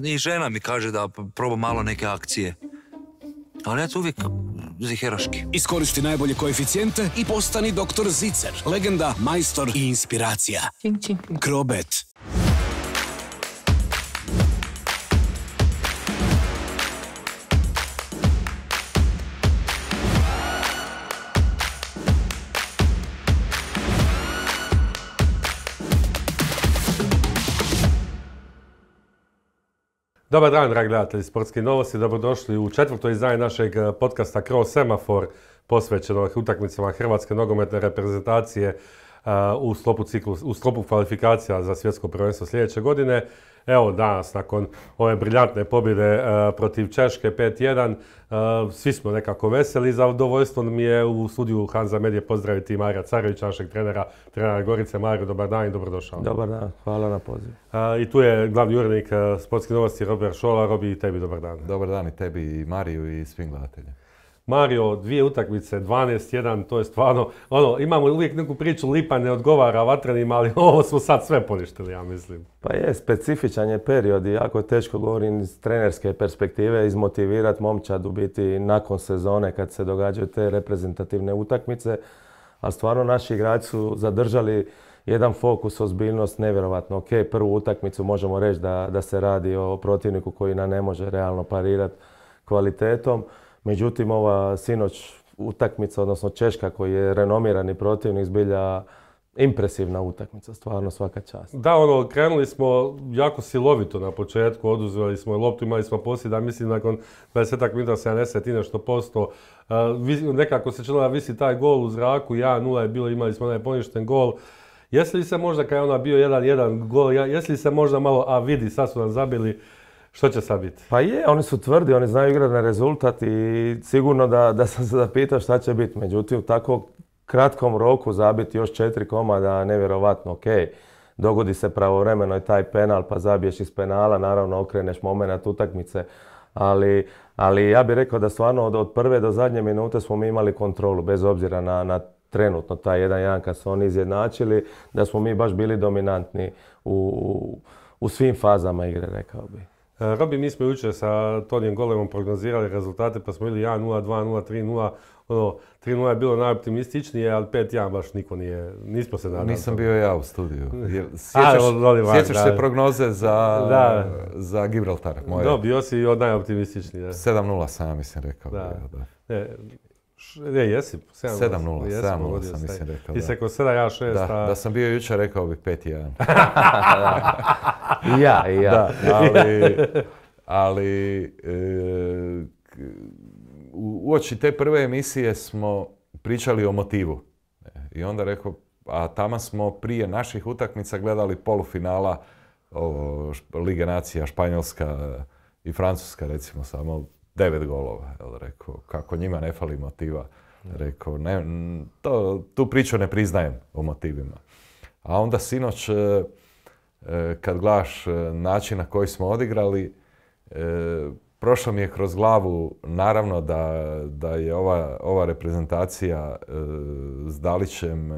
I žena mi kaže da probam malo neke akcije. Ali eto uvijek ziheroški. Iskoristi najbolje koeficijente i postani doktor Zicer. Legenda, majstor i inspiracija. Krobet. Dobar dan, dragi gledatelji Sportske novosti. Dobrodošli u četvrto izdanje našeg podcasta Kroz semafor, posvećeno utakmicama Hrvatske nogometne reprezentacije u sklopu kvalifikacija za svjetsko prvenstvo sljedeće godine. Evo danas, nakon ove briljantne pobjede protiv Češke 5-1, svi smo nekako veseli. Zadovoljstvo mi je u studiju Hanza Medije pozdraviti Marija Carevića, našeg trenera Gorice. Mario, dobar dan i dobrodošao. Dobar dan, hvala na pozivu. I tu je glavni urednik Sportskih novosti Robert Šola. Robi, i tebi dobar dan. Dobar dan i tebi i Mariju i svim gledateljima. Mario, 2 utakmice, 12-1, to je stvarno, imamo uvijek neku priču, Lipa ne odgovara Vatrenima, ali ovo smo sad sve poništili, ja mislim. Pa je, specifičan je period i jako je teško, govorim iz trenerske perspektive, izmotivirati momčad u biti nakon sezone kad se događaju te reprezentativne utakmice, ali stvarno naši igrači su zadržali jedan fokus, ozbiljnost, nevjerovatno. Ok, prvu utakmicu možemo reći da se radi o protivniku koji nam ne može realno parirati kvalitetom. Međutim, ova sinoć utakmica, odnosno Češka koji je renomirani protivnik, zbilja impresivna utakmica, stvarno svaka čast. Da, krenuli smo jako silovito na početku, oduzeli smo loptu, imali smo posjeda, mislim nakon 20 minuta 70 i nešto posto. Nekako se činilo da visi taj gol u zraku, 1-0 je bilo, imali smo onaj poništen gol. Jesi li se možda kad je ona bio 1-1 gol, jesi li se možda malo, a vidi, sad su nam zabili, što će sad biti? Pa je, oni su tvrdi, oni znaju igrati na rezultat i sigurno da sam se zapitao šta će biti. Međutim, u tako kratkom roku zabiti još 4 komada, nevjerovatno, ok. Dogodi se pravovremeno i taj penal, pa zabiješ iz penala, naravno okreneš moment utakmice. Ali ja bih rekao da stvarno od prve do zadnje minute smo mi imali kontrolu, bez obzira na trenutno taj 1-1 kad su oni izjednačili, da smo mi baš bili dominantni u svim fazama igre, rekao bih. Robi, mi smo jučer sa Tonijem Golemom prognozirali rezultate, pa smo bili 1-0, 2-0, 3-0. 3-0 je bilo najoptimističnije, ali 5-1 baš niko nismo se nadali. Nisam bio ja u studiju. Sjećaš se prognoze za Gibraltar? Da, bio si od najoptimističniji. 7-0 sam ja mislim rekao. Jesi. 7-0 sam mislim rekao. I se ko 7-1-6. Da sam bio jučer rekao bi 5-1. I ja. Ali uoči te prve emisije smo pričali o motivu. I onda rekao, a tamo smo prije naših utakmica gledali polufinala Lige nacija, Španjolska i Francuska, recimo, samo 9 golova. Rekao, kako njima ne fali motiva. Rekao, tu priču ne priznajem o motivima. A onda sinoć, kad gledaš način na koji smo odigrali, prošlo mi je kroz glavu, naravno da je ova reprezentacija s Dalićem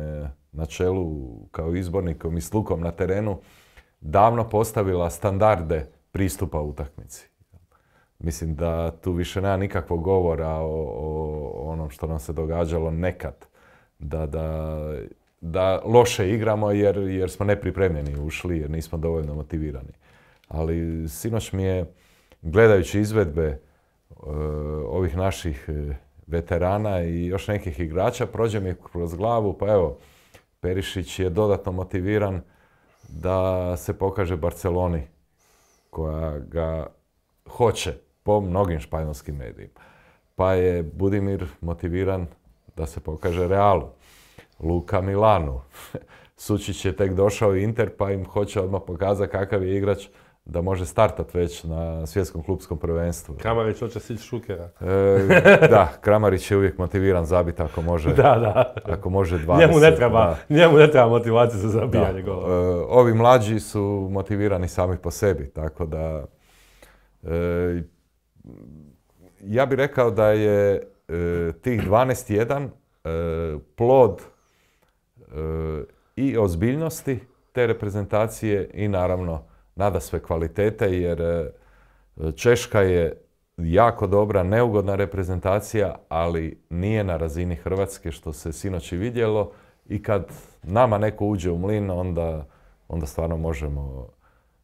na čelu kao izbornikom i s Lukom na terenu davno postavila standarde pristupa utakmici. Mislim da tu više nema nikakvog govora o onom što nam se događalo nekad. Da loše igramo jer smo nepripremljeni ušli, jer nismo dovoljno motivirani. Ali sinoć mi je, gledajući izvedbe ovih naših veterana i još nekih igrača, prođe mi kroz glavu, pa evo, Perišić je dodatno motiviran da se pokaže Barceloni, koja ga hoće po mnogim španjolskim medijima. Pa je Budimir motiviran da se pokaže Realu. Luka Milanu. Sučić je tek došao Inter, pa im hoće odmah pokazati kakav je igrač da može startat već na svjetskom klupskom prvenstvu. Kramarić hoće sići Šukera. Da, Kramarić je uvijek motiviran zabiti ako može, ako može 20. Njemu ne treba motivacija za zabijanje gola. Ovi mlađi su motivirani sami po sebi, tako da ja bih rekao da je tih 12-1 plod i ozbiljnosti te reprezentacije i naravno nadasve kvalitete, jer Češka je jako dobra, neugodna reprezentacija, ali nije na razini Hrvatske, što se sinoć i vidjelo, i kad nama neko uđe u mlin, onda stvarno možemo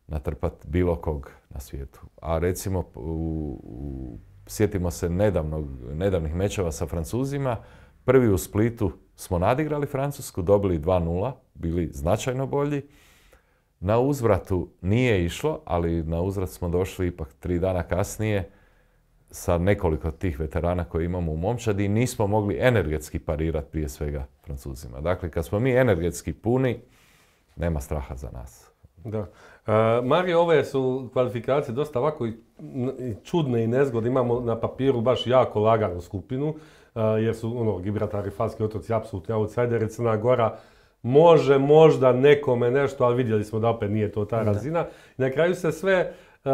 natrpati bilo kog na svijetu. A recimo, sjetimo se nedavnih mečeva sa Francuzima. Prvi u Splitu smo nadigrali Francusku, dobili 2:0, bili značajno bolji. Na uzvratu nije išlo, ali na uzvrat smo došli ipak 3 dana kasnije sa nekoliko tih veterana koje imamo u momčadi i nismo mogli energetski parirati prije svega Francuzima. Dakle, kad smo mi energetski puni, nema straha za nas. Da. Mario, ove su kvalifikacije dosta ovako i čudne i nezgodne. Imamo na papiru baš jako laganu skupinu, jer su Gibraltar i Falski otoci apsolutni outsideri. Crna Gora može možda nekome nešto, ali vidjeli smo da opet nije to ta razina. Na kraju se sve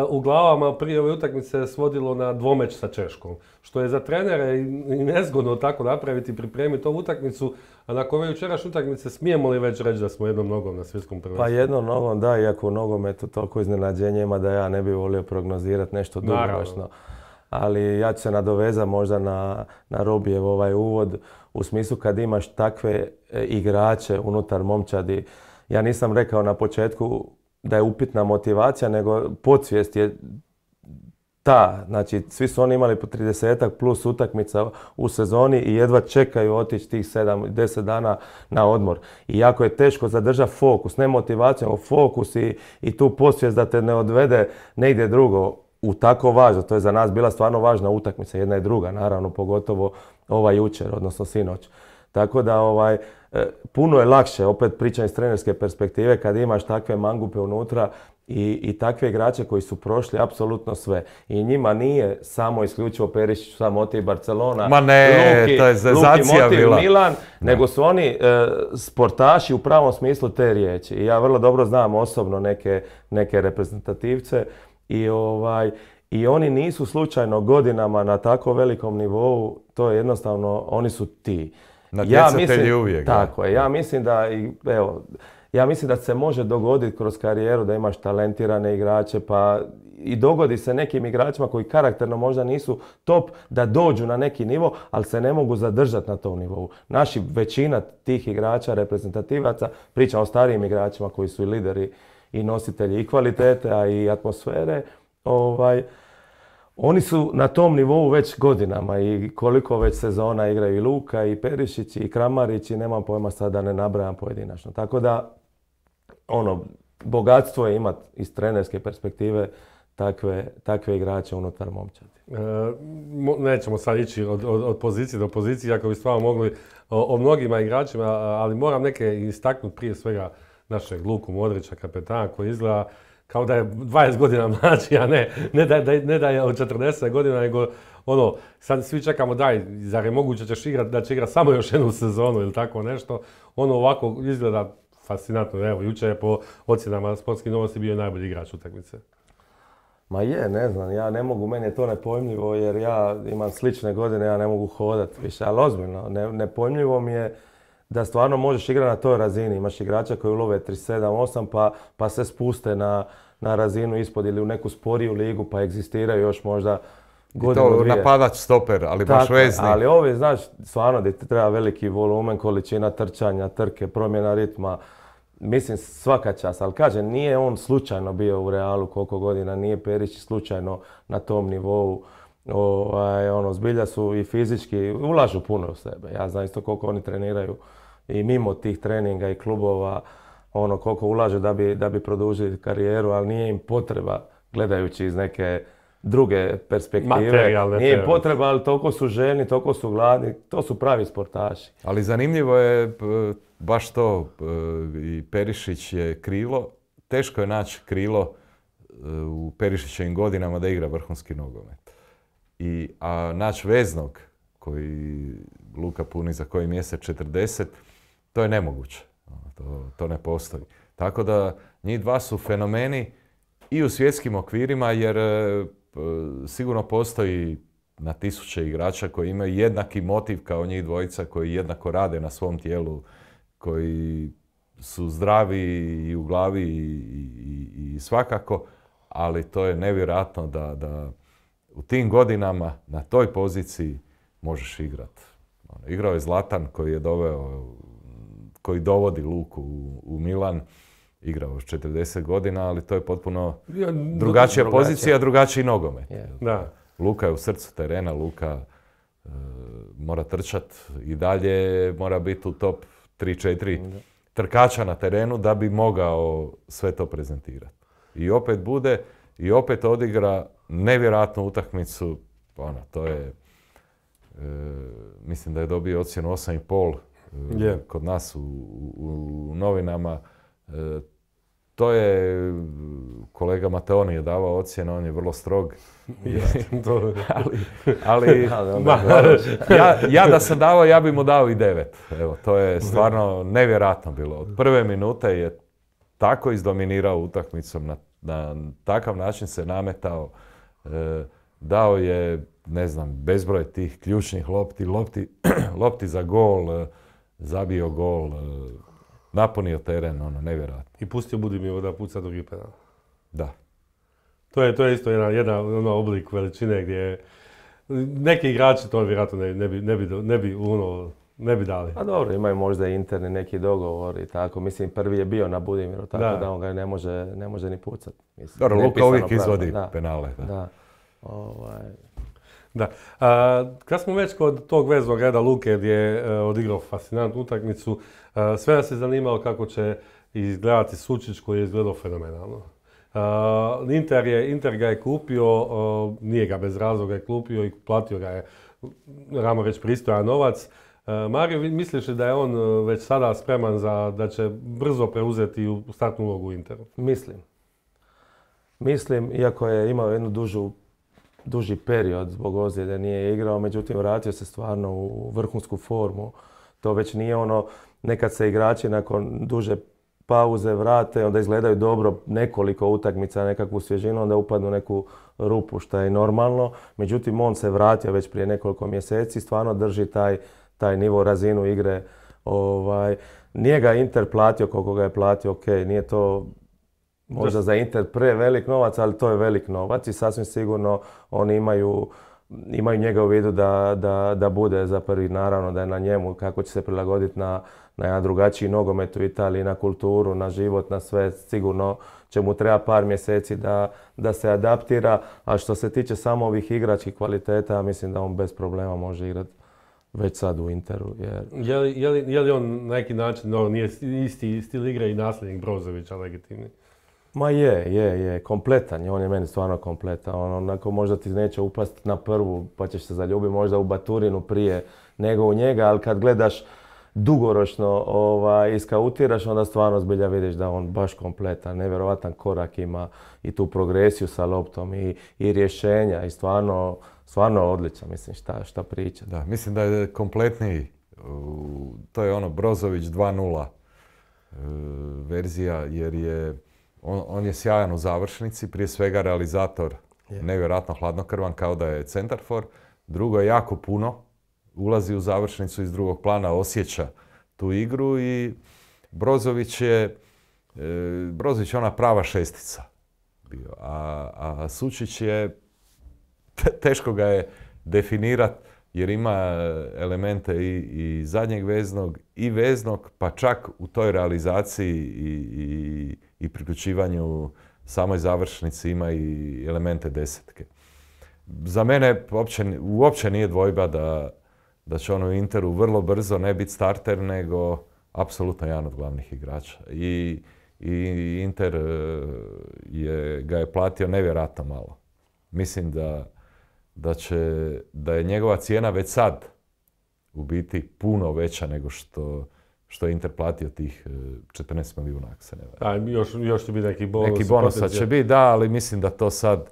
u glavama prije ove utakmice svodilo na dvomeč sa Češkom. Što je za trenere i nezgodno tako napraviti i pripremiti ovu utakmicu, a nakon ove jučerašnje utakmice smijemo li već reći da smo jednom nogom na svjetskom prvenstvu? Pa jednom nogom da, iako u nogometu toliko iznenađenja ima da ja ne bih volio prognozirati nešto dugoročno. Ali ja ću se nadovezati možda na Robijev ovaj uvod, u smislu kad imaš takve igrače unutar momčadi. Ja nisam rekao na početku da je upitna motivacija, nego podsvijest je ta. Znači, svi su oni imali po 30-ak plus utakmica u sezoni i jedva čekaju otići tih 7-10 dana na odmor. I jako je teško zadržati fokus, ne motivaciju, nego fokus i tu podsvijest da te ne odvede negdje drugo u tako važno. To je za nas bila stvarno važna utakmica, jedna i druga, naravno, pogotovo ova jučer, odnosno sinoć. Tako da puno je lakše, opet pričam iz trenerske perspektive, kad imaš takve mangupe unutra i takve igrače koji su prošli apsolutno sve. I njima nije samo isključivo Perišić, samo Motiv Barcelona, Ma ne, Luki, to je zezacija Motiv bila. Milan, nego su oni sportaši u pravom smislu te riječi. I ja vrlo dobro znam osobno neke reprezentativce i oni nisu slučajno godinama na tako velikom nivou, to je jednostavno, oni su ti. Natjecatelji uvijek. Tako je, ja mislim da se može dogoditi kroz karijeru da imaš talentirane igrače, pa i dogodi se nekim igračima koji karakterno možda nisu top da dođu na neki nivo, ali se ne mogu zadržati na tom nivou. Naši većina tih igrača, reprezentativaca, pričam o starijim igračima koji su i lideri i nositelji i kvalitete, a i atmosfere, oni su na tom nivou već godinama i koliko već sezona igraju i Luka i Perišić i Kramarić i nemam pojma sad da ne nabrajam pojedinačno. Tako da, bogatstvo je imati iz trenerske perspektive takve igrače unutar momčadi. Nećemo sad ići od pozicije do pozicije, ako bi stvarno mogli o mnogima igračima, ali moram neke istaknuti prije svega našeg Luku Modrića, kapetana, koji izgleda kao da je 20 godina mlađi, a ne da je od 40 godina, nego sad svi čekamo zar je moguće da će igrati samo još jednu sezonu ili tako nešto. Ovako izgleda fascinantno. Evo, jučer je po ocjenama Sportskih novosti bio najbolji igrač utakmice. Ma ne znam, ja ne mogu, meni je to nepojmljivo jer ja imam slične godine, ja ne mogu hodati više, ali ozbiljno, nepojmljivo mi je da stvarno možeš igrati na toj razini. Imaš igrača koji ulove 37-8 pa se spuste na razinu ispod ili u neku sporiju ligu pa egzistiraju još možda godinu, dvije. I to napadač stoper, ali baš vezni. Ali ovi, znaš, stvarno da ti treba veliki volumen, količina trčanja, trke, promjena ritma. Mislim, svaka čast, ali kažem, nije on slučajno bio u Realu koliko godina, nije Perišić slučajno na tom nivou. Zbilja su i fizički, ulažu puno u sebe. Ja znam isto koliko oni treniraju i mimo tih treninga i klubova, koliko ulažu da bi produžili karijeru, ali nije im potreba, gledajući iz neke druge perspektive. Nije im potreba, ali toliko su željni, toliko su gladni, to su pravi sportaši. Ali zanimljivo je baš to, i Perišić je krilo, teško je naći krilo u Perišićevim godinama da igra vrhunski nogomet. A naći veznog koji Luka puni za koji mjesec 40, to je nemoguće. To ne postoji. Tako da njih dva su fenomeni i u svjetskim okvirima jer sigurno postoji na tisuće igrača koji imaju jednaki motiv kao njih dvojica, koji jednako rade na svom tijelu, koji su zdravi i u glavi i i svakako, ali to je nevjerojatno da u tim godinama na toj poziciji možeš igrati. Igrao je Zlatan koji dovodi Luku u Milan, igrao je 40 godina, ali to je potpuno drugačija pozicija, drugačiji nogomet. Da. Luka je u srcu terena, Luka mora trčati i dalje mora biti u top 3-4 trkača na terenu da bi mogao sve to prezentirati. I opet bude, i opet odigra nevjerojatnu utakmicu, to je, mislim da je dobio ocjenu 8,5 kod nas u novinama. To je, kolega Mateoni je davao ocjenu, on je vrlo strog. ali ja da sam davao, ja bi mu dao i 9. Evo, to je stvarno nevjerojatno bilo. Od prve minute je tako izdominirao utakmicom, na takav način se nametao. Dao je, ne znam, bezbroj tih ključnih lopti za gol, zabio gol. Napunio teren, nevjerojatno. I pustio Budimiru da puca drugi penal. Da. To je isto jedan oblik veličine gdje neki igrači to vjerojatno ne bi dali. A dobro, imaju možda interni neki dogovor i tako. Mislim, prvi je bio na Budimiru, tako da on ga ne može ni pucati. Dobro, Luka uvijek izvodi penale. Da. Kad smo već kod tog veznog reda Luke gdje je odigrao fascinantnu utakmicu, sve nas je zanimalo kako će izgledati Sučić koji je izgledao fenomenalno. Inter ga je kupio, nije ga bez razloga je kupio i platio ga je, ramo već pristojan novac. Mario, misliš li da je on već sada spreman da će brzo preuzeti u startnu ulogu u Interu? Mislim, iako je imao jednu duži period zbog ozljede nije igrao, međutim vratio se stvarno u vrhunsku formu. To već nije nekad se igrači nakon duže pauze vrate, onda izgledaju dobro nekoliko utakmica, nekakvu svježinu, onda upadnu u neku rupu, što je normalno. Međutim, on se vratio već prije nekoliko mjeseci, stvarno drži taj nivo, razinu igre. Nije ga Inter platio koliko ga je platio, ok, nije to možda za Inter prevelik novac, ali to je velik novac i sasvim sigurno oni imaju njega u vidu da bude za prvi, naravno da je na njemu kako će se prilagoditi na jedan drugačiji nogomet u Italiji, na kulturu, na život, na sve. Sigurno će mu treba par mjeseci da se adaptira, a što se tiče samo ovih igračkih kvaliteta, mislim da on bez problema može igrati već sad u Interu. Je li on na neki način, nije isti stil igre i nasljednik Brozovića legitimni? Ma je, kompletan je, on je meni stvarno kompletan. Onako možda ti neće upasti na prvu pa ćeš se zaljubiti možda u Baturinu prije nego u njega, ali kad gledaš dugoročno iskautiraš, onda stvarno zbilja vidiš da on baš kompletan, nevjerovatan korak ima i tu progresiju sa loptom i rješenja i stvarno odličan, mislim šta priča. Da, mislim da je kompletniji, to je Brozović 2.0 verzija jer je on je sjajan u završnici, prije svega realizator, nevjerojatno hladnokrvan kao da je centarfor. Drugo je jako puno, ulazi u završnicu iz drugog plana, osjeća tu igru i Brozović je ona prava šestica bio. A Sučić je, teško ga je definirati jer ima elemente i zadnjeg veznog i veznog, pa čak u toj realizaciji i priključivanju samoj završnici ima i elemente desetke. Za mene uopće nije dvojba da će on u Interu vrlo brzo ne biti starter, nego apsolutno jedan od glavnih igrača. I Inter ga je platio nevjerojatno malo. Mislim da je njegova cijena već sad u biti puno veća nego što je Inter platio tih 14 milijuna, ako se ne varam. Još će biti neki bonus. Neki bonusa će biti, da, ali mislim da to sad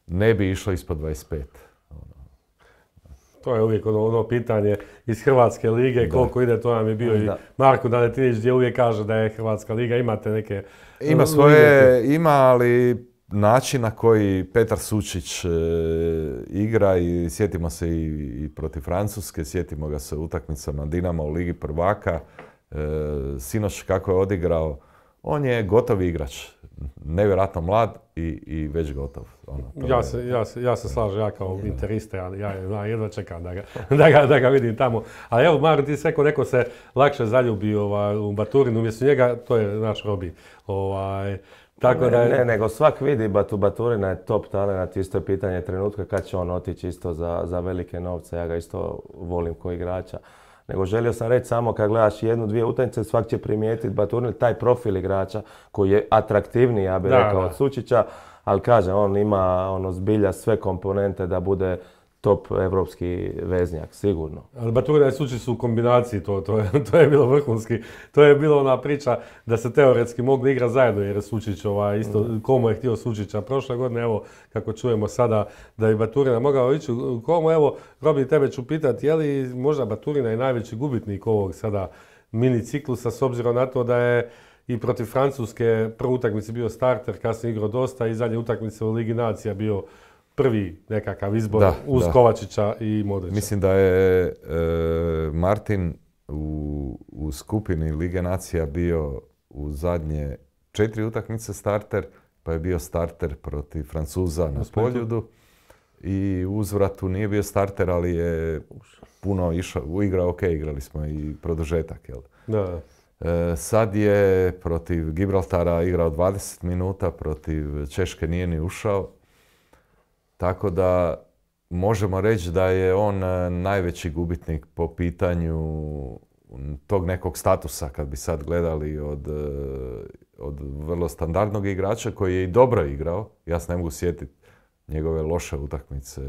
ne bi išlo ispod 25. To je uvijek pitanje iz Hrvatske lige, koliko ide, to nam je bio i Marko Daletinić gdje uvijek kaže da je Hrvatska liga, imate neke... Ima, ali način na koji Petar Sučić igra i sjetimo se i protiv Francuske, sjetimo ga se u utakmicama Dinama u Ligi prvaka, sinoć kako je odigrao, on je gotovi igrač. nevjerojatno mlad i već gotov. Ja se slažem, ja kao interista, ja jedva čekam da ga vidim tamo. Ali evo, Mario, ti si rekao, neko se lakše zaljubi u Baturinu, umjesto njega, to je naš Robi. Tako da ne, nego svak vidi Baturina je top talent, isto je pitanje trenutka kad će on otići isto za velike novce, ja ga isto volim ko igrača. Nego želio sam reći samo kad gledaš jednu, dvije utakmice, svak će primijetiti Baturin, taj profil igrača koji je atraktivniji, ja bih rekao, od Sučića, ali kažem, on ima zbilja sve komponente da bude top evropski veznjak, sigurno. Ali Baturina i Sučić su u kombinaciji, to je bilo vrhunski. To je bilo ona priča da se teoretski mogli igrati zajedno jer je Sučić isto, Komo je htio Sučića prošle godine, evo kako čujemo sada da je Baturina mogao ići u Komo. Evo, Robi, tebe ću pitati, je li možda Baturina i najveći gubitnik ovog sada mini ciklusa s obzirom na to da je i protiv Francuske prvu utakmici bio starter, kasnije igrao dosta i zadnje utakmice u Ligi nacija bio prvi nekakav izbor uz Kovačića i Modrića. Mislim da je Martin u skupini Lige nacija bio u zadnje 4 utakmice starter, pa je bio starter protiv Francuza na Poljudu i u uzvratu nije bio starter, ali je puno išao, igrao ok, igrali smo i produžetak. Jel? Da. Sad je protiv Gibraltara igrao 20 minuta, protiv Češke nije ni ušao. Tako da možemo reći da je on najveći gubitnik po pitanju tog nekog statusa, kad bi sad gledali od vrlo standardnog igrača koji je i dobro igrao. Ja se ne mogu sjetiti njegove loše utakmice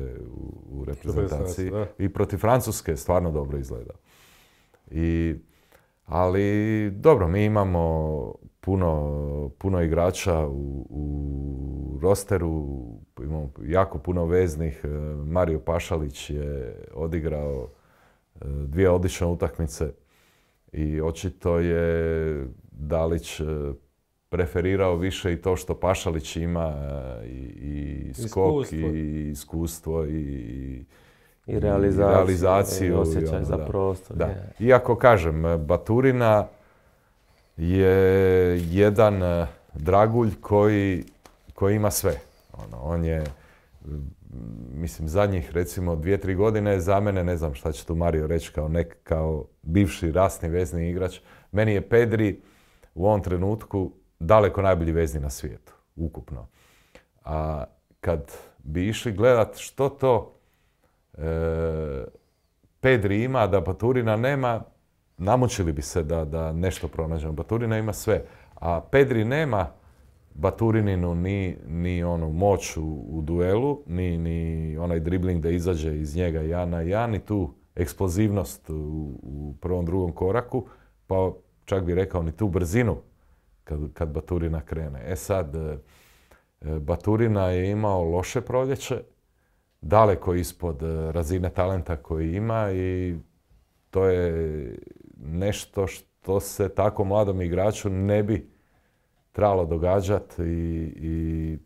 u reprezentaciji. I protiv Francuske stvarno dobro izgleda. Ali dobro, mi imamo puno igrača u rosteru, imamo jako puno veznih. Mario Pašalić je odigrao 2 odlične utakmice i očito je Dalić preferirao više i to što Pašalić ima i skok i iskustvo i realizaciju. I osjećaj za prostor. Da. Iako kažem, Baturina je jedan dragulj koji ima sve. On je, mislim, zadnjih recimo 2-3 godine za mene, ne znam šta će tu Mario reći kao bivši rasni vezni igrač, meni je Pedri u ovom trenutku daleko najbolji vezni na svijetu, ukupno. A kad bi išli gledat što to Pedri ima, da Baturina nema, namučili bi se da nešto pronađemo. Baturina ima sve, a Pedri nema Baturininu ni onu moć u duelu, ni onaj dribling da izađe iz njega ja na ja, ni tu eksplozivnost u prvom, drugom koraku, pa čak bi rekao ni tu brzinu kad Baturina krene. Sad, Baturina je imao loše proljeće, daleko ispod razine talenta koji ima i to je nešto što se tako mladom igraču ne bi trebalo događati i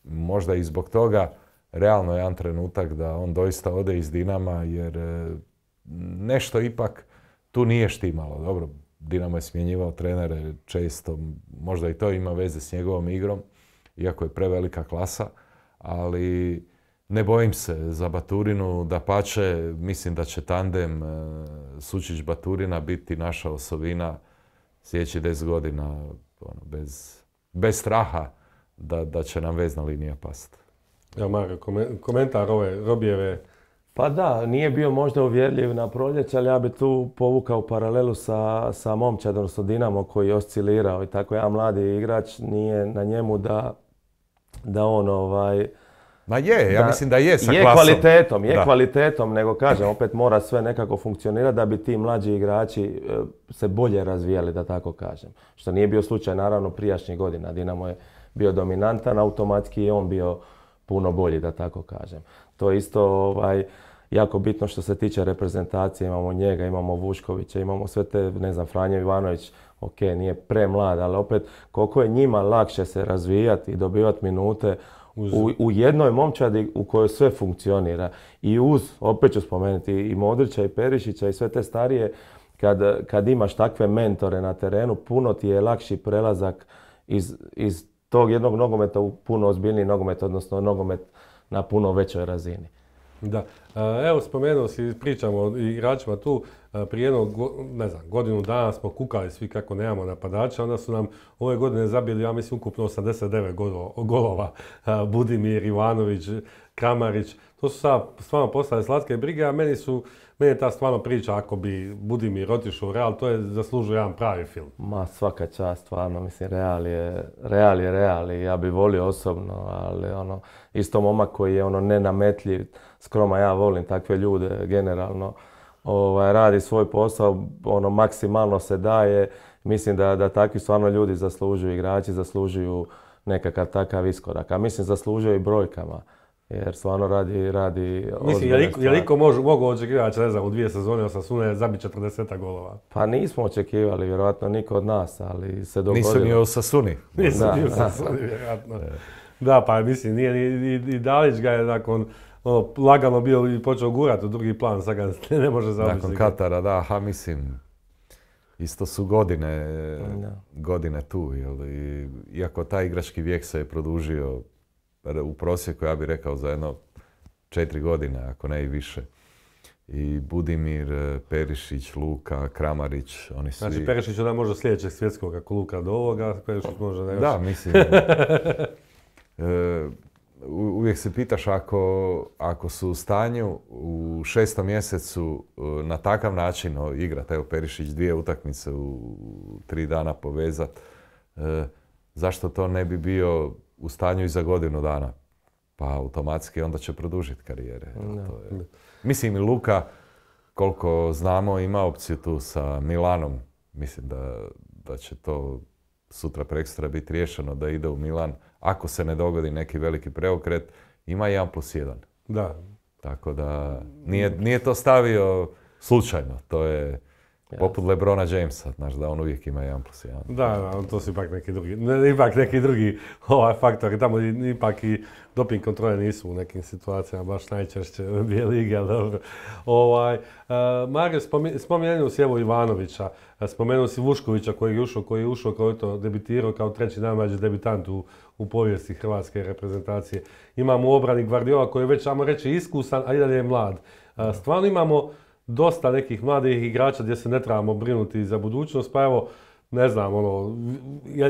možda i zbog toga realno je jedan trenutak da on doista ode iz Dinama jer nešto ipak tu nije štimalo. Dobro, Dinamo je smjenjivao trenere često, možda i to ima veze s njegovom igrom, iako je prevelika klasa, ali ne bojim se za Baturinu, dapače, mislim da će tandem Sučić-Baturina biti naša osovina sljedećih 10 godina bez straha da će nam vezna linija pasti. Ja, Mario, komentar ove Robijeve. Pa da, nije bio možda uvjerljiv na proljeće, ali ja bi tu povukao paralelu sa Momčadom, odnosno Dinamo koji je oscilirao i tako jedan mladi igrač nije na njemu da on Ma je, ja mislim da je sa klasom. Je kvalitetom, nego kažem, opet mora sve nekako funkcionirati da bi ti mlađi igrači se bolje razvijali, da tako kažem. Što nije bio slučaj, naravno, prijašnjih godina. Dinamo je bio dominantan, automatski i on bio puno bolji, da tako kažem. To je isto jako bitno što se tiče reprezentacije. Imamo njega, imamo Vuškovića, imamo sve te, ne znam, Franjo Ivanović, ok, nije premlad, ali opet koliko je njima lakše se razvijati i dobivati minute u jednoj momčadi u kojoj sve funkcionira. I opet ću spomenuti i Modrića i Perišića i sve te starije, kad imaš takve mentore na terenu, puno ti je lakši prelazak iz tog jednog nogometa u puno ozbiljniji nogomet, odnosno nogomet na puno većoj razini. Da. Evo, spomenuo si, pričamo o igračima tu, prije godinu dana smo kukali svi kako nemamo napadača, onda su nam ove godine zabili, ja mislim, ukupno 89 golova. Budimir, Ivanović, Kramarić, to su sad stvarno postale slatke brige, a meni je ta stvarno priča, ako bi Budimir otišao u Real, to je zaslužio jedan pravi film. Ma, svaka čast, stvarno, mislim, Real i ja bi volio osobno, ali isto momak koji je nenametljiv, skroman, ja volim takve ljude generalno, radi svoj posao, maksimalno se daje, mislim da takvi stvarno ljudi zaslužuju, igrači zaslužuju nekakav takav iskorak, a mislim zaslužuju i brojkama. Jer stvarno radi mislim, je li iko mogu očekivati, ne znam, u 2 sezone Osasune zabiti 40 golova? Pa nismo očekivali, vjerojatno niko od nas, ali se dogodilo. Nisu ni u Osasuni. Nisu ni u Osasuni, vjerojatno. Da, pa mislim, nije i Dalić ga je nakon lagano bio i počeo gurati u drugi plan, sad ga ne može zaobići. Nakon Katara, da, mislim, isto su godine tu, iako taj igrački vijek se je produžio u prosjeku, ja bih rekao, za jedno 4 godine, ako ne i više. I Budimir, Perišić, Luka, Kramarić, oni svi... Znači, Perišić onda može sljedećeg svjetskog, ako Luka do ovoga, Perišić može ne još. Da, mislim... uvijek se pitaš ako su u stanju u 6. mjesecu na takav način igrati, evo Perišić 2 utakmice u 3 dana povezat, zašto to ne bi bio u stanju i za godinu dana? Pa automatski onda će produžiti karijere. Mislim i Luka, koliko znamo, ima opciju tu sa Milanom. Mislim da će to sutra prekstra biti riješeno da ide u Milan. Ako se ne dogodi neki veliki preokret, ima 1+1. Da. Tako da nije to stavio slučajno. To je poput LeBrona Jamesa, znaš da on uvijek ima 1+1. Da, to su ipak neki drugi faktori. Tamo ipak i doping kontrole nisu u nekim situacijama baš najčešće NBA lige, ali dobro. Mario, spomenuo si evo Ivanovića, spomenuo si Vuškovića koji je ušao kao to debitirao kao 3. najmlađi debitant u povijesti hrvatske reprezentacije. Imamo u obrani Gvardiola koji je već, ajmo reći, iskusan, a i dalje je mlad. Stvarno imamo dosta nekih mladih igrača gdje se ne trebamo brinuti za budućnost, pa evo, ne znam,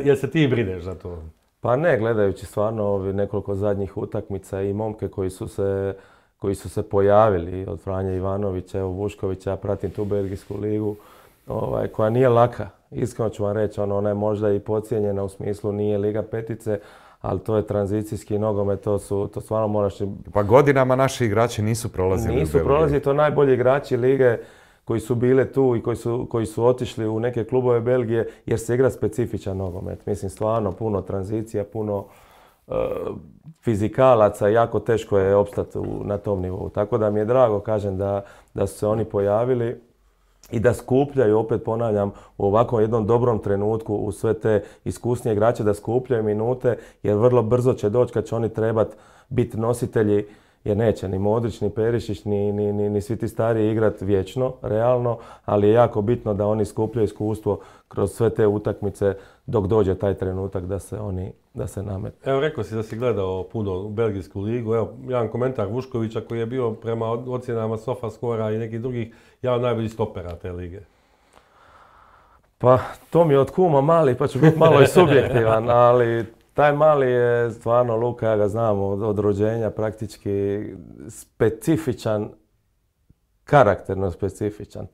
jel se ti brineš za to? Pa ne, gledajući stvarno nekoliko zadnjih utakmica i momke koji su se pojavili od Franje Ivanovića, evo Vuškovića, ja pratim tu belgijsku ligu, koja nije laka. Iskreno ću vam reći, ona je možda i podcijenjena u smislu nije Liga petice, ali to je tranzicijski nogomet, to stvarno moraš... Pa godinama naši igrači nisu prolazili. Nisu prolazili, to najbolji igrači lige koji su bile tu i koji su otišli u neke klubove Belgije jer se igra specifičan nogomet. Mislim, stvarno puno tranzicija, puno fizikalaca, jako teško je opstati na tom nivou. Tako da mi je drago, kažem, da su se oni pojavili i da skupljaju, opet ponavljam, u ovakvom jednom dobrom trenutku u sve te iskusnije igrače, da skupljaju minute, jer vrlo brzo će doći kad će oni trebati biti nositelji, jer neće ni Modrić, ni Perišić, ni svi ti stariji igrati vječno, realno, ali je jako bitno da oni skupljaju iskustvo kroz sve te utakmice dok dođe taj trenutak da se nametne. Evo, rekao si da si gledao puno u belgijsku ligu. Evo, jedan komentar Vuškovića koji je bio prema ocjenama Sofascora i nekih drugih jedan od najboljih stopera te lige. Pa, to mi je od kuma mali, pa ću biti malo i subjektivan, ali taj mali je stvarno, Luka, ja ga znam od rođenja, praktički specifičan, karakterno specifičan.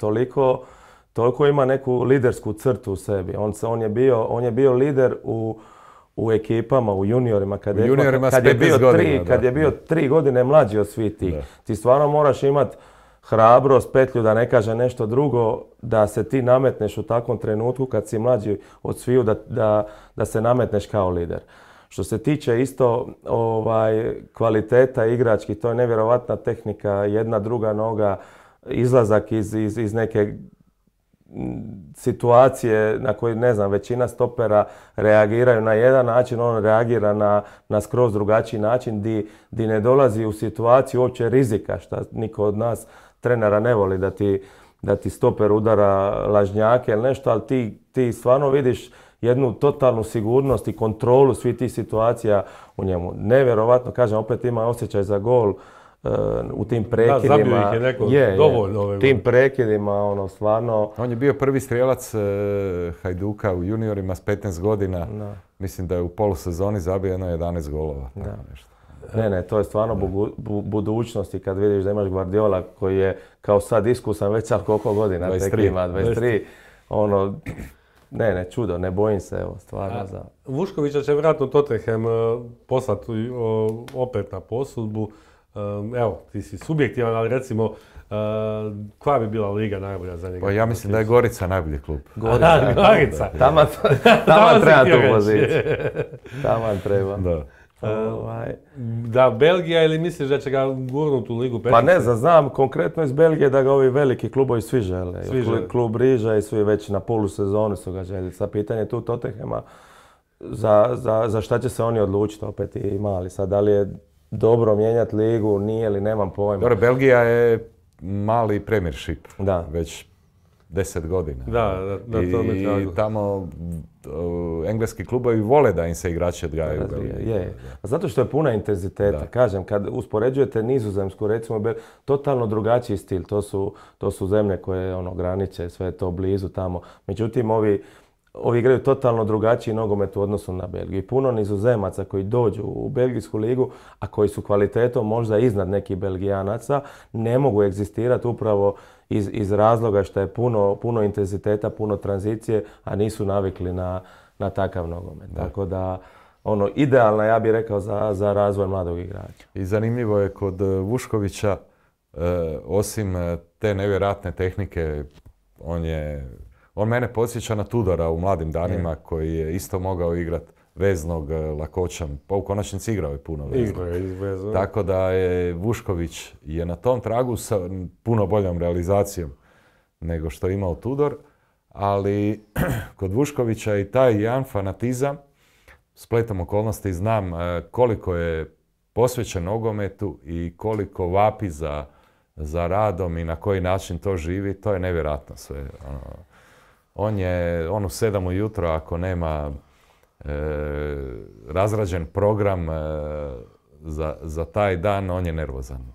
Toliko ima neku lidersku crtu u sebi. On je bio lider u ekipama, u juniorima, kad je bio 3 godine mlađi od svih tih. Ti stvarno moraš imati hrabrost, petlju, da ne kaže nešto drugo, da se ti nametneš u takvom trenutku kad si mlađi od sviju, da se nametneš kao lider. Što se tiče isto kvaliteta igrački, to je nevjerovatna tehnika, jedna druga noga, izlazak iz neke situacije na koje, ne znam, većina stopera reagiraju na jedan način, on reagira na skroz drugačiji način di ne dolazi u situaciju uopće rizika, što niko od nas trenera ne voli da ti stoper udara lažnjake ili nešto, ali ti stvarno vidiš jednu totalnu sigurnost i kontrolu svih tih situacija u njemu. Nevjerovatno, kažem, opet ima osjećaj za gol u tim prekidima. Da, zabio ih je neko dovoljno. Tim prekidima, stvarno... On je bio prvi strijelac Hajduka u juniorima s 15 godina. Da. Mislim da je u polusezoni zabio 11 golova. Tako nešto. Ne, to je stvarno budućnost i kad vidiš da imaš Guardiola koji je kao sad iskusan već sad koliko godina, 23. Čudo, ne bojim se, stvarno za... Vuškovića će vjerojatno Tottenham poslati opet na posudbu. Evo, ti si subjektivan, ali recimo, koja bi bila liga najbolja za njega? Ja mislim da je Gorica najbolji klub. Gorica. Taman treba tu poziciju. Taman treba. Da. Da, Belgija ili misliš da će ga gurnuti u ligu petice? Pa ne znam konkretno iz Belgije da ga ovi veliki klubovi svi žele. Klub Riža i svi već na polusezonu su ga želi. Sad pitanje tu Tottenhama za šta će se oni odlučiti opet i mali. Sad da li je dobro mijenjati ligu, nije ili nemam pojma. Dobro, Belgija je mali premiership. Da. Već 10 godina. I tamo engleski klubovi vole da im se igrači odgajaju. Je. Zato što je puna intenziteta. Kažem, kad uspoređujete Nizozemsku, recimo, totalno drugačiji stil. To su zemlje koje graniče, sve je to blizu tamo. Međutim, ovi igraju totalno drugačiji nogomet u odnosu na Belgiju. Puno Nizozemaca koji dođu u Belgijsku ligu, a koji su kvalitetom možda iznad nekih Belgijanaca, ne mogu egzistirati upravo iz razloga što je puno intenziteta, puno tranzicije, a nisu navikli na takav nogomet. Tako da, idealna, ja bih rekao, za razvoj mladog igrača. I zanimljivo je kod Vuškovića, osim te nevjerojatne tehnike, on mene podsjeća na Tudora u mladim danima, koji je isto mogao igrati veznog lakoćam. Pa u konačnici igrao je puno veznog. Tako da je Vušković na tom tragu sa puno boljom realizacijom nego što je imao Tudor. Ali kod Vuškovića i taj jedan fanatizam, spletom okolnosti znam koliko je posvećen nogometu i koliko vapi za radom i na koji način to živi. To je nevjerojatno sve. On u 7 ujutro, ako nema razrađen program za taj dan, on je nervozan.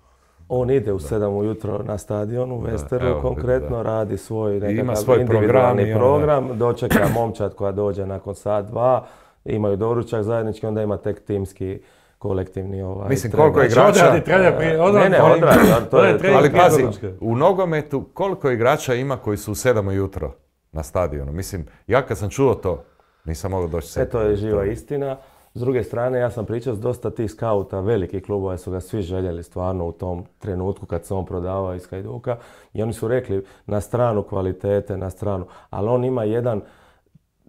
On ide u 7 ujutro na stadion u Westeru, konkretno radi svoj nekakav individualni program, dočeka momčad koja dođe nakon sat, dva, imaju doručak zajednički, onda ima tek timski kolektivni Mislim, koliko je igrača... Ali pazi, u nogometu koliko igrača ima koji su u 7 ujutro na stadionu? Mislim, ja kad sam čuo to, nisam mogao doći se. To je živa istina. S druge strane, ja sam pričao s dosta tih skauta, velikih klubova su ga svi željeli stvarno u tom trenutku kad se on prodavao iz Hajduka. I oni su rekli na stranu kvalitete, na stranu. Ali on ima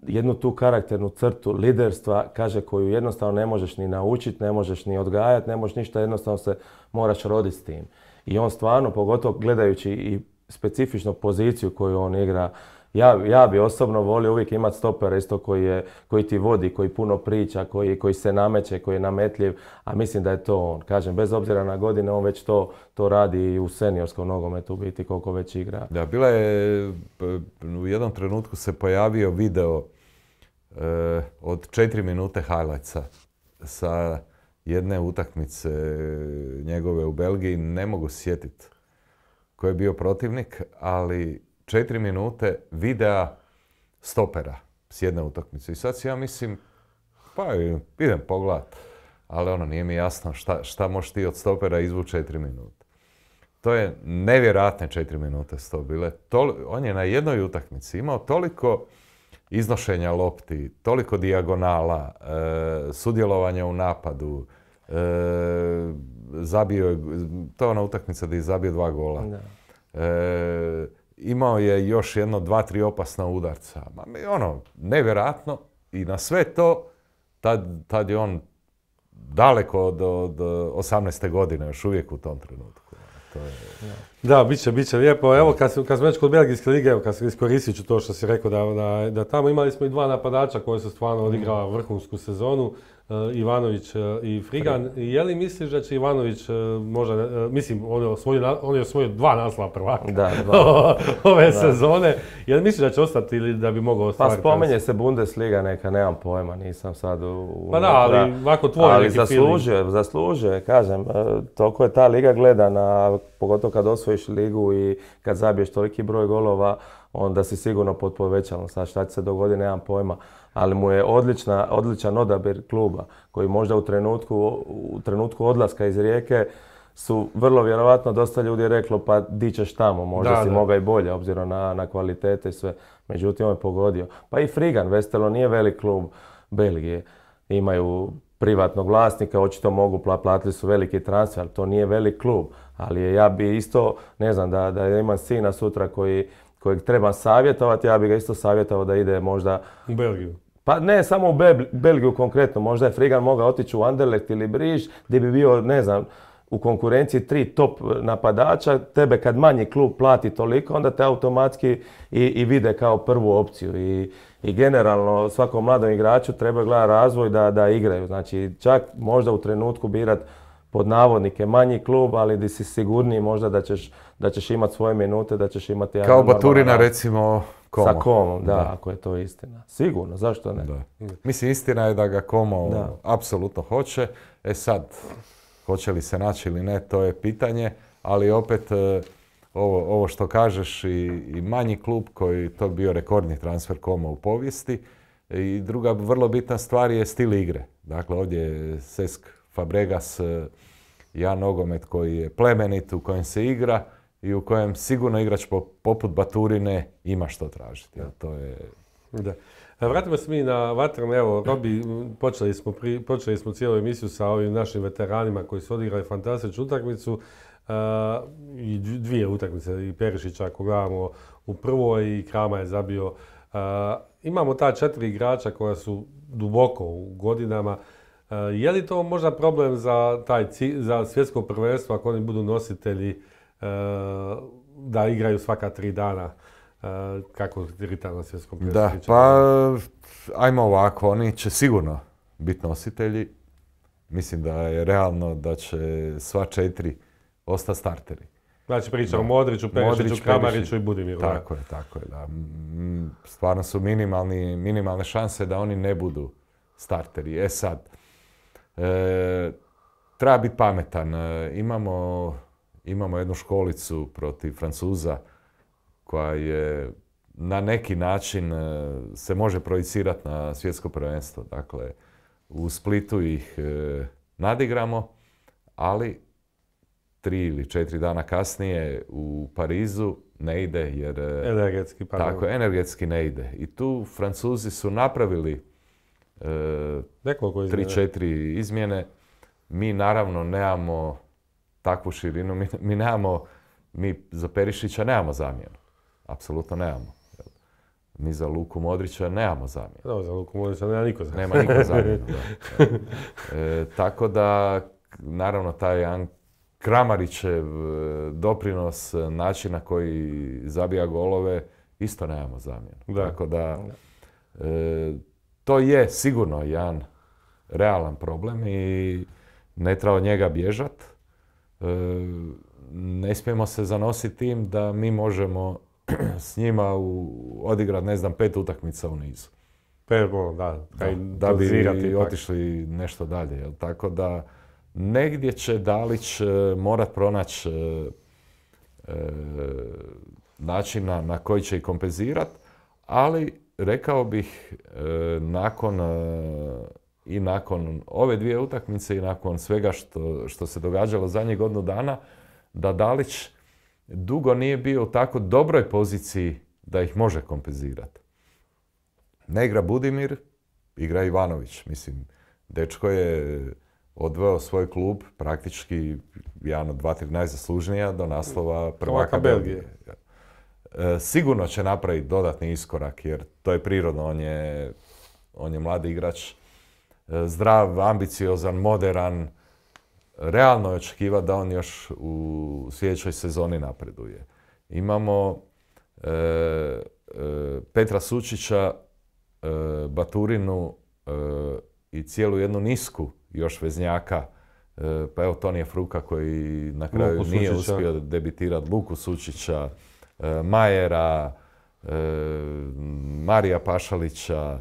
jednu tu karakternu crtu liderstva, kaže, koju jednostavno ne možeš ni naučiti, ne možeš ni odgajati, ne možeš ništa, jednostavno se moraš roditi s tim. I on stvarno, pogotovo gledajući i specifičnu poziciju koju on igra, ja bi osobno volio uvijek imati stopera isto koji ti vodi, koji puno priča, koji se nameće, koji je nametljiv, a mislim da je to on. Kažem, bez obzira na godine, on već to radi i u seniorskom nogometu u biti koliko već igra. Da, bila je, u jednom trenutku se pojavio video od 4 minute highlightsa sa jedne utakmice njegove u Belgiji. Ne mogu sjetiti ko je bio protivnik, ali 4 minute videa stopera s jedne utakmice. I sad si ja mislim, pa idem pogledat, ali nije mi jasno šta možeš ti od stopera izvući 4 minute. To je nevjerojatne 4 minute su to bile. On je na jednoj utakmici imao toliko iznošenja lopti, toliko dijagonala, sudjelovanja u napadu, zabio je, to je ona utakmica da je zabio 2 gola. Imao je još 2-3 opasna udarca. Nevjerojatno. I na sve to, tad je on daleko od 18. godine, još uvijek u tom trenutku. Da, bit će lijepo. Evo, kad smo već kod Belgijske lige, evo, kad iskoristit ću to što si rekao da tamo imali smo i 2 napadača koji su stvarno odigrala vrhunsku sezonu. Ivanović i Frigan. Je li misliš da će Ivanović možda, mislim, on je osvojio 2 naslova prvaka ove sezone. Je li misliš da će ostati ili da bi mogao ostvariti? Pa spomenje se Bundesliga neka, nemam pojma, nisam sad Pa da, ali ovako tvoj neki feeling. Zaslužio je, kažem, toliko je ta liga gledana, pogotovo kad osvojiš ligu i kad zabiješ toliki broj golova, onda si sigurno pod povećalom. Sad šta će se dogoditi, nemam pojma. Ali mu je odličan odabir kluba koji možda u trenutku odlaska iz Rijeke su vrlo vjerovatno dosta ljudi reklo pa di ćeš tamo, možda si mogao i bolje obzirom na kvalitete i sve. Međutim, on je pogodio. Pa i Frigan, Westerlo nije velik klub Belgije. Imaju privatnog vlasnika, očito mogu, platili su veliki transfer, ali to nije velik klub. Ali ja bi isto, ne znam, da imam sina sutra kojeg treba savjetovati, ja bi ga isto savjetovao da ide možda u Belgiju. Pa ne samo u Belgiju konkretno, možda je Frigan mogao otići u Anderlecht ili Briž gdje bi bio, ne znam, u konkurenciji 3 top napadača, tebe kad manji klub plati toliko, onda te automatski i vide kao prvu opciju. I generalno svakom mladom igraču treba gledati razvoj da igraju. Znači čak možda u trenutku birat pod navodnike manji klub, ali di si sigurniji možda da ćeš imati svoje minute, da ćeš imati... Kao Baturina recimo Como. Sa Comom, da, ako je to istina. Sigurno, zašto ne? Da. Mislim, istina je da ga Como apsolutno hoće. Sad, hoće li se naći ili ne, to je pitanje, ali opet ovo što kažeš i manji klub koji to bio rekordni transfer Como u povijesti. I druga vrlo bitna stvar je stil igre. Dakle, ovdje je Cesc Fabregas jedan nogomet koji je plemenit, u kojem se igra i u kojem sigurno igrač poput Baturine ima što tražiti. To je... Da. Vratimo se mi na vatren. Evo, Robi, počeli smo cijelu emisiju sa ovim našim veteranima koji su odigrali fantastičnu utakmicu. I 2 utakmice, i Perišića ako gledamo u prvoj i Krama je zabio. Imamo ta 4 igrača koja su duboko u godinama. Je li to možda problem za svjetsko prvenstvo ako oni budu nositelji da igraju svaka 3 dana kako rita na svjetskom prvenstvu? Da, pa ajmo ovako, oni će sigurno biti nositelji. Mislim da je realno da će sva 4 ostati starteri. Znači pričamo o Modriću, Perišiću, Kramariću i Budimiru. Tako je, da. Stvarno su minimalne šanse da oni ne budu starteri. Sad, treba biti pametan. Imamo jednu školicu protiv Francuza koja je na neki način se može projicirati na svjetsko prvenstvo. Dakle, u Splitu ih nadigramo, ali 3 ili 4 dana kasnije u Parizu ne ide jer... Energetski ne ide. I tu Francuzi su napravili 3-4 izmjene. Mi naravno nemamo takvu širinu. Mi za Perišića nemamo zamjenu. Apsolutno nemamo. Mi za Luku Modrića nemamo zamjenu. No, za Luku Modrića nema niko zamjenu. Nema niko zamjenu, da. Tako da, naravno, taj jedan Kramarićev doprinos, način na koji zabija golove, isto nemamo zamjenu. Tako da, to je sigurno jedan realan problem i ne treba od njega bježat. Ne smijemo se zanositi tim da mi možemo s njima odigrati, 5 utakmica u nizu. Da bi otišli nešto dalje. Tako da negdje će Dalić morat pronaći načina na koji će ih kompenzirati, ali rekao bih nakon ove 2 utakmice i nakon svega što se događalo zadnjih godinu dana, da Dalić dugo nije bio u tako dobroj poziciji da ih može kompenzirati. Ne igra Budimir, igra Ivanović. Mislim, dečko je odveo svoj klub praktički jedan od 2-3 najzaslužnija do naslova prvaka Belgije. Sigurno će napraviti dodatni iskorak jer to je prirodno. On je mladi igrač, zdrav, ambiciozan, moderan. Realno je očekivati da on još u sljedećoj sezoni napreduje. Imamo Petra Sučića, Baturinu i cijelu jednu nisku još veznjaka, pa evo Tonija Fruka koji na kraju nije uspio debitirati, Luku Sučića, Majera, Marija Pašalića,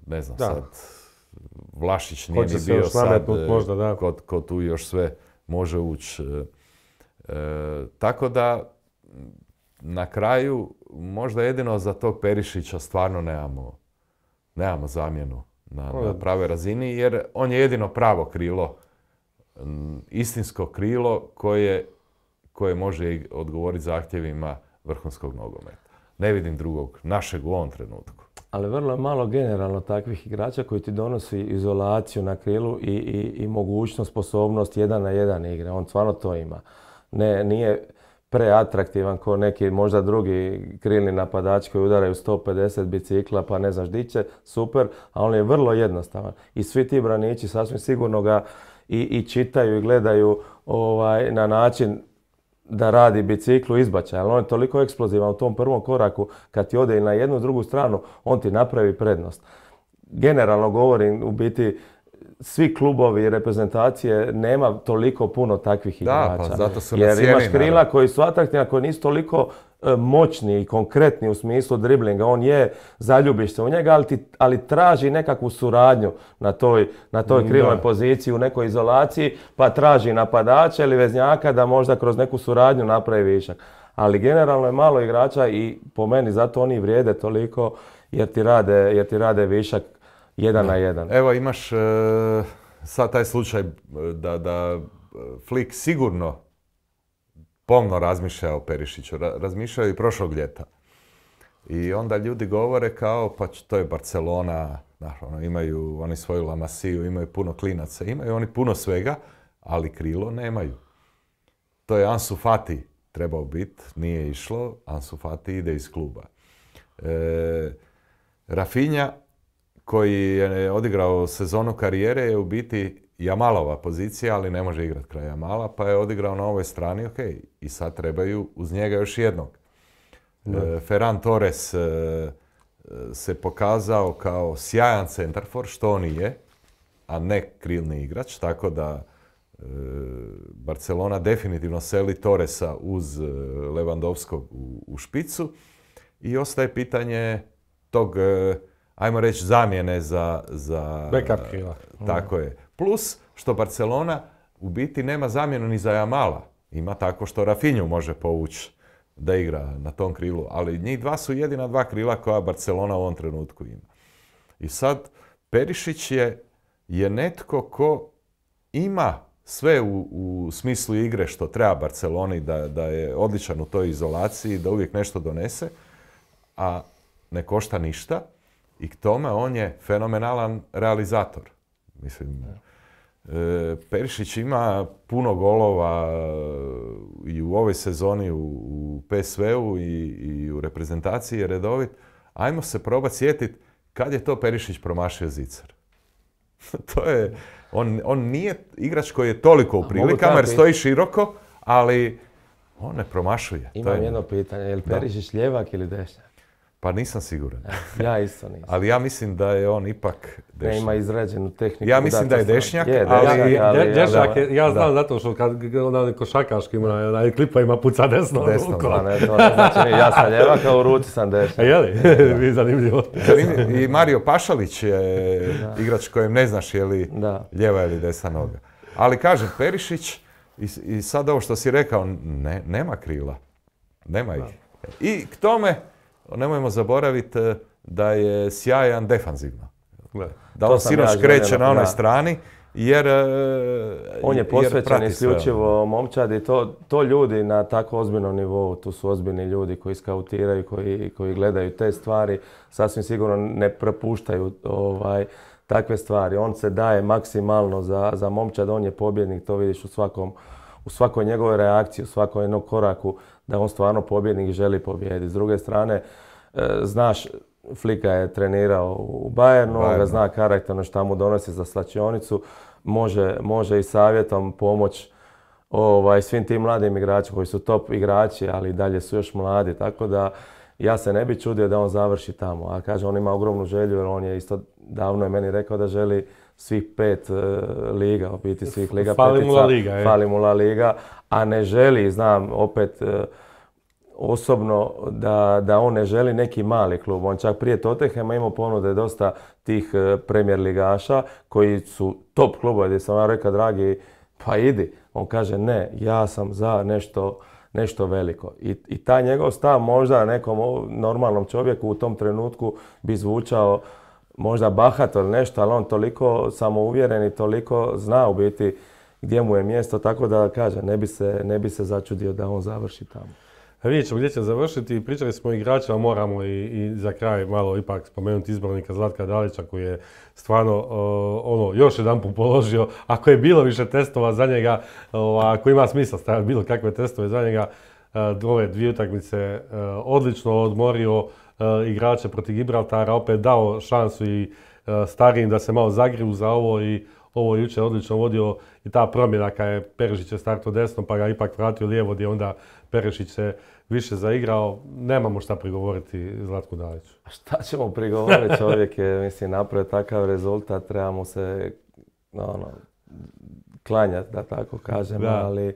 ne znam sad, Vlašić nije ni bio sad, možda, ko tu još sve može ući. Tako da, na kraju, možda jedino za tog Perišića stvarno nemamo zamjenu na pravoj razini, jer on je jedino pravo krilo, istinsko krilo koje može odgovoriti zahtjevima vrhunskog nogometa. Ne vidim drugog, našeg u ovom trenutku. Ali vrlo malo generalno takvih igrača koji ti donosi izolaciju na krilu i mogućnost, sposobnost 1 na 1 igre. On stvarno to ima. Nije preatraktivan kao neki možda drugi krilni napadači koji udaraju 150 bicikla pa ne znaš di će, super, a on je vrlo jednostavan. I svi ti braniči sasvim sigurno ga i čitaju i gledaju na način da radi biciklu izbačaj, ali on je toliko eksplozivan u tom prvom koraku, kad ti ode na jednu drugu stranu, on ti napravi prednost. Generalno govorim, u biti, svi klubovi i reprezentacije nema toliko puno takvih igrača. Da, pa zato su jer imaš krila koji su atraktivni, koji nisu toliko moćni i konkretni u smislu driblinga. On je, zaljubiš se u njega, ali traži nekakvu suradnju na toj krilnoj poziciji, u nekoj izolaciji, pa traži napadača ili veznjaka da možda kroz neku suradnju napravi višak. Ali generalno je malo igrača i po meni zato oni vrijede toliko jer ti rade višak 1 na 1. Evo imaš sad taj slučaj da Flick sigurno pomno razmišlja o Perišiću. Razmišljaju i prošlog ljeta. I onda ljudi govore kao, pa to je Barcelona, imaju oni svoju La Masiju, imaju puno klinaca, imaju oni puno svega, ali krilo nemaju. To je Ansu Fati trebao biti, nije išlo, Ansu Fati ide iz kluba. Rafinha, koji je odigrao sezonu karijere, je u biti Jamalova pozicija, ali ne može igrati kraj Jamala, pa je odigrao na ovoj strani, ok, i sad trebaju uz njega još jednog. Ferran Torres se pokazao kao sjajan centarfor, što on i je, a ne krilni igrač, tako da Barcelona definitivno seli Torresa uz Lewandowskog u špicu i ostaje pitanje tog, ajmo reći, zamjene za backup krila. Tako je. Plus što Barcelona u biti nema zamjenu ni za Jamala. Ima tako što Rafinhu može povući da igra na tom krilu, ali njih dva su jedina dva krila koja Barcelona u ovom trenutku ima. I sad Perišić je netko ko ima sve u smislu igre što treba Barceloni, da je odličan u toj izolaciji, da uvijek nešto donese, a ne košta ništa i k tome on je fenomenalan realizator. Mislim, Perišić ima puno golova i u ovoj sezoni u PSV-u i u reprezentaciji je redovit. Ajmo se probati sjetiti kad je to Perišić promašio zicer. To je, on nije igrač koji je toliko u prilikama jer stoji široko, ali on ne promašuje. Imam jedno pitanje, je li Perišić ljevak ili dešnjak? Pa nisam siguran. Ja isto nisam. Ali ja mislim da je on ipak dešnjak. Ne, ima izrađenu tehniku. Ja mislim da je dešnjak, ja znam zato što kad onaj košarkaški na klipovima puca desno rukom. To ne znači, ja sam ljevak, a u ruci sam dešnjak. Je li? Zanimljivo. I Mario Pašalić je igrač kojem ne znaš je li lijeva ili desna noga. Ali kažem, Perišić, i sad ovo što si rekao, nema krila. Nema ih. I k tome, nemojmo zaboraviti da je sjajan defanzivno. Da on sinoć kreće na onoj strani, jer on je posvećen isključivo momčadi. To ljudi na tako ozbiljnom nivou, tu su ozbiljni ljudi koji skautiraju, koji gledaju te stvari, sasvim sigurno ne propuštaju takve stvari. On se daje maksimalno za momčad, on je pobjednik, to vidiš u svakoj njegovoj reakciji, u svakom jednom koraku, da on stvarno pobjednik i želi pobijediti. S druge strane, znaš, Flika je trenirao u Bayernu, on ga zna karakterno šta mu donosi za slačionicu, može i savjetom pomoć svim tim mladim igračima koji su top igrači, ali dalje su još mladi, tako da ja se ne bi čudio da on završi tamo. A kaže, on ima ogromnu želju jer on je isto davno je meni rekao da želi svih 5 liga, u biti svih liga petica. Fali mu La Liga, a ne želi, znam, opet osobno da on ne želi neki mali klub. On čak prije Tottenhama imao ponude dosta tih Premier ligaša koji su top klubova gdje sam ja rekao, dragi, pa idi. On kaže, ne, ja sam za nešto veliko. I taj njegov stav možda nekom normalnom čovjeku u tom trenutku bi zvučao možda bahato ili nešto, ali on toliko samouvjeren i toliko zna u biti gdje mu je mjesto, tako da kaže, ne bi se začudio da on završi tamo. Vidjet ćemo gdje će završiti. Pričali smo o igračima, moramo i za kraj malo ipak spomenuti izbornika Zlatka Dalića koji je stvarno još jedanput položio, ako je bilo više testova za njega, ako ima smisla staviti bilo kakve testove za njega, ove 2 utakmice odlično odmorio igrače protiv Gibraltara, opet dao šansu i starijim da se malo zagriju za ovo i ovo je jučer odlično vodio i ta promjena kada je Perišić je startao desno pa ga ipak vratio lijevo gdje onda Perišić se više zaigrao. Nemamo šta prigovoriti Zlatku Daliću. Šta ćemo prigovoriti? Čovjek je, mislim, napravio takav rezultat, trebamo se klanjati, da tako kažem, ali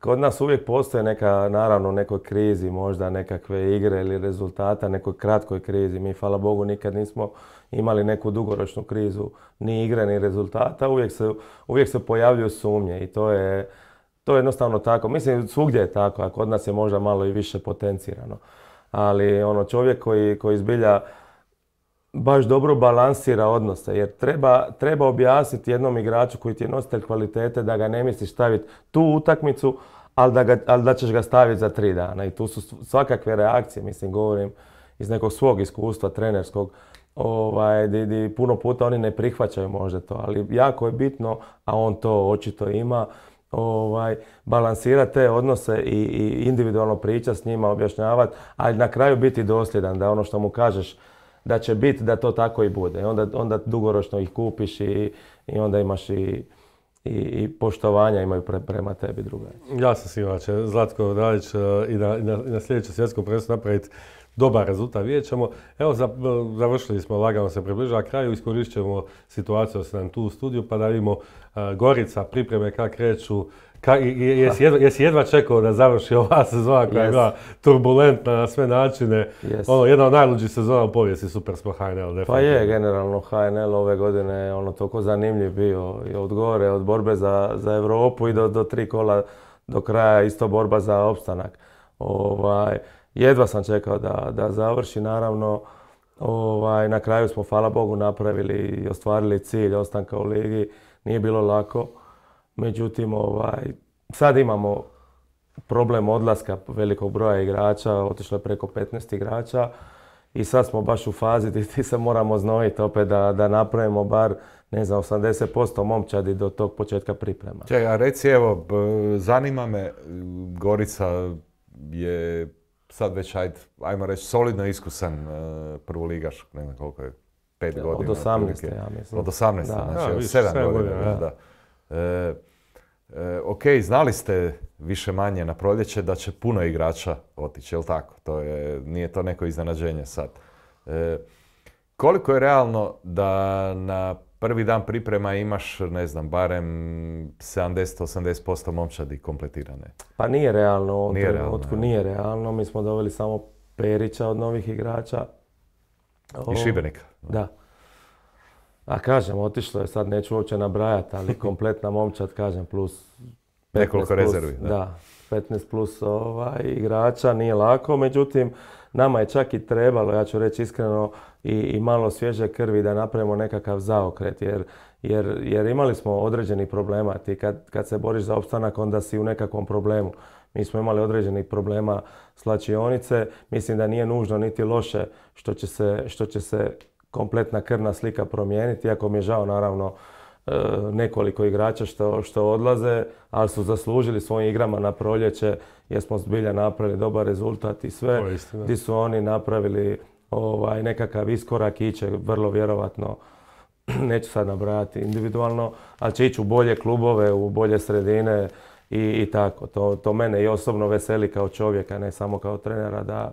kod nas uvijek postoje neka, naravno, u nekoj krizi, možda nekakve igre ili rezultata, nekoj kratkoj krizi. Mi, hvala Bogu, nikad nismo imali neku dugoročnu krizu, ni igre, ni rezultata. Uvijek se pojavljuju sumnje i to je jednostavno tako. Mislim, svugdje je tako, a kod nas je možda malo i više potencirano. Ali čovjek koji zbilja baš dobro balansira odnose, jer treba objasniti jednom igraču koji ti je nositelj kvalitete da ga ne misliš staviti tu utakmicu, ali da ćeš ga staviti za 3 dana. I tu su svakakve reakcije, mislim, govorim iz nekog svog iskustva trenerskog, di puno puta oni ne prihvaćaju možda to, ali jako je bitno, a on to očito ima, balansirati te odnose i individualno pričati s njima, objašnjavati, ali na kraju biti dosljedan, da ono što mu kažeš da će biti, da to tako i bude. Onda dugoročno ih kupiš i onda imaš i poštovanja imaju prema tebi drugačije. Ja sam siguran da će Zlatko Dalić i na sljedećem svjetskom prvenstvu napraviti dobar rezultat. Vidjet ćemo. Evo, završili smo, lagano se približava kraju, iskoristit ćemo situaciju da se nam tu u studiju pa da vidimo Gorica, pripreme kako kreću. Jesi jedva čekao da završi ova sezona koja je bila turbulentna na sve načine? Jedna od najluđih sezona u povijesti Supersport HNL. Pa je, generalno HNL ove godine toliko zanimljiv bio i od gore, od borbe za Europu i do 3 kola do kraja isto borba za opstanak. Jedva sam čekao da završi, naravno. Na kraju smo, hvala Bogu, napravili i ostvarili cilj ostanka u ligi. Nije bilo lako. Međutim, sad imamo problem odlaska velikog broja igrača, otišlo je preko 15 igrača i sad smo baš u fazi gdje se moramo znojiti opet da napravimo bar, ne znam, 80% momčadi do tog početka priprema. Čekaj, a reci, evo, zanima me, Gorica je sad već, ajmo reći, solidno iskusan prvoligaš, ne znam koliko je, 5 godina. Od 18. ja mislim. Od 18. Da. Znači, od 7 godina. Da. Ok, znali ste više manje na proljeće da će puno igrača otići, jel tako? Nije to neko iznenađenje sad. Koliko je realno da na prvi dan priprema imaš, ne znam, barem 70-80% momčadi kompletirane? Pa nije realno, u ovom trenutku nije realno. Mi smo doveli samo Perića od novih igrača. I Šibenika. Da. A kažem, otišlo je, sad neću uopće nabrajati, ali kompletna momčad, kažem, plus 15 nekoliko rezervi. Da, 15 plus igrača, nije lako, međutim, nama je čak i trebalo, ja ću reći iskreno, i malo svježe krvi da napravimo nekakav zaokret, jer imali smo određenih problema. Ti kad se boriš za opstanak, onda si u nekakvom problemu. Mi smo imali određenih problema slačionice, mislim da nije nužno niti loše što će se kompletna krvna slika promijeniti, iako mi je žao naravno nekoliko igrača što odlaze, ali su zaslužili svojim igrama na proljeće jer smo zbilja napravili dobar rezultat i sve. Gdje su oni napravili nekakav iskorak i će vrlo vjerovatno, neću sad nabrajati individualno, ali će ići u bolje klubove, u bolje sredine i tako. To mene i osobno veseli kao čovjeka, ne samo kao trenera,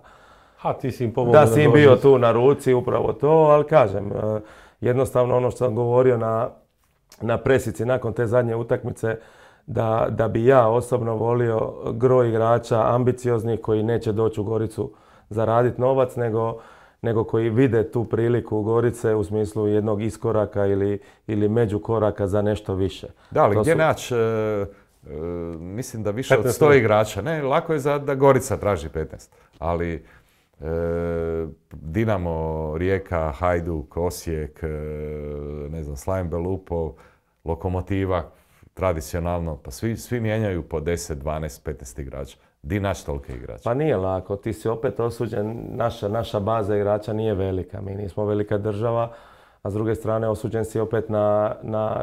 Ti si im pomogao da si im bio tu na ruci, upravo to, ali kažem, jednostavno ono što sam govorio na presici nakon te zadnje utakmice, da bi ja osobno volio gro igrača ambicioznih koji neće doći u Goricu zaraditi novac, nego koji vide tu priliku u Gorice u smislu jednog iskoraka ili međukoraka za nešto više. Da, ali gdje naći, mislim da više od 100 igrača. Ne, lako je da Gorica traži 15, ali Dinamo, Rijeka, Hajduk, Osijek, ne znam, Slaven Belupov, Lokomotiva, tradicionalno, pa svi mijenjaju po 10, 12, 15 igrača. Di naći tolike igrače? Pa nije lako, ti si opet osuđen, naša baza igrača nije velika, mi nismo velika država, a s druge strane osuđen si opet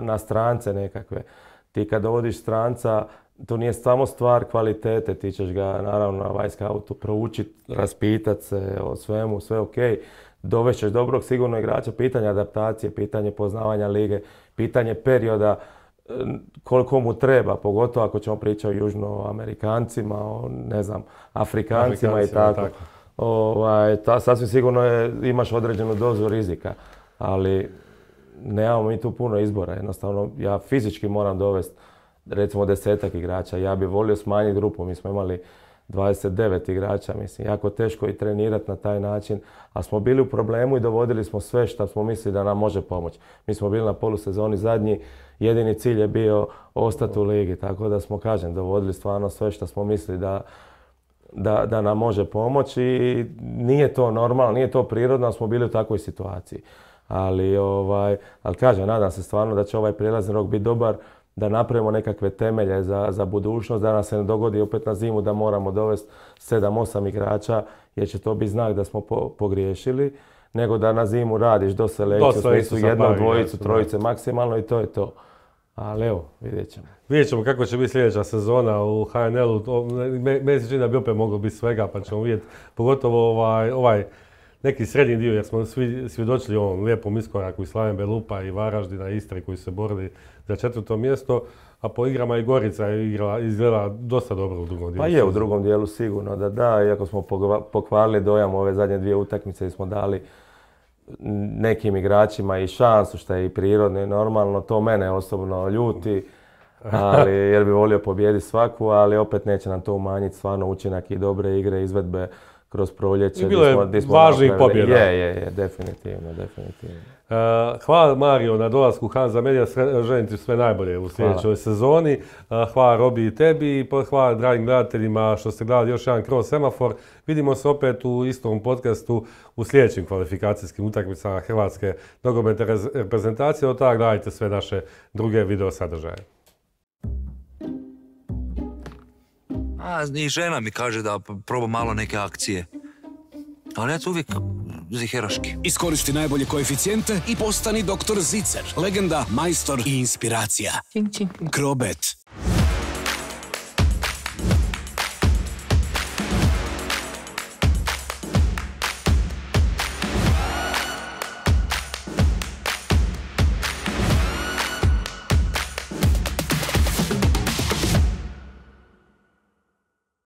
na strance nekakve. Ti kad dovodiš stranca, to nije samo stvar kvalitete, ti ćeš ga naravno na Vajskautu proučiti, raspitati se o svemu, sve ok. Dovešćeš dobrog sigurno igrača, pitanje adaptacije, pitanje poznavanja lige, pitanje perioda, koliko mu treba, pogotovo ako ćemo pričati o Južnoamerikancima, o ne znam, Afrikancima i tako. Sasvim sigurno imaš određenu dozu rizika, ali nemamo mi tu puno izbora. Jednostavno, ja fizički moram dovesti recimo 10-ak igrača. Ja bih volio smanjiti grupu, mi smo imali 29 igrača, mislim, jako teško i trenirati na taj način, a smo bili u problemu i dovodili smo sve što smo mislili da nam može pomoći. Mi smo bili na polusezoni zadnji, jedini cilj je bio ostati u ligi, tako da smo, dovodili stvarno sve što smo mislili da nam može pomoći i nije to normalno, nije to prirodno, ali smo bili u takvoj situaciji. Ali nadam se stvarno da će ovaj prijelazni rok biti dobar, da napravimo nekakve temelje za budućnost, da nam se ne dogodi opet na zimu da moramo dovesti 7-8 igrača, jer će to biti znak da smo pogriješili, nego da na zimu radiš do selekcije, u smislu jednog, dvojicu, trojice maksimalno i to je to. Ali evo, vidjet ćemo. Vidjet ćemo kako će biti sljedeća sezona u HNL-u. Meni se čini da bi opet moglo biti svega, pa ćemo vidjeti pogotovo ovaj neki srednji dio, jer smo svi svjedočili ovom lijepom iskoraku i Slaven Belupa i Varaždina i Istre koji su se borili za 4. mjesto, a po igrama i Gorica je izgleda dosta dobro u drugom dijelu. Pa je u drugom dijelu sigurno da, iako smo pokvarili dojam ove zadnje 2 utakmice i smo dali nekim igračima i šansu, što je i prirodno i normalno, to mene osobno ljuti, jer bi volio pobijediti svaku, ali opet neće nam to umanjiti stvarno učinak i dobre igre, izvedbe kroz proljeće. I bilo je važnih pobjeda. Je, definitivno. Hvala Mario na dolasku Hanza Media, želim ti sve najbolje u sljedećoj sezoni. Hvala Robi i tebi i hvala dragim gledateljima što ste gledali još jedan Cross semafor. Vidimo se opet u istom podcastu u sljedećim kvalifikacijskim utakmicama Hrvatske nogometne reprezentacije. Od tada gledajte sve naše druge video sadržaje. I žena mi kaže da probam malo neke akcije. Ali ja to uvijek ziheraški. Iskoristi najbolje koeficijente i postani doktor Zicer. Legenda, majstor i inspiracija. Krobet.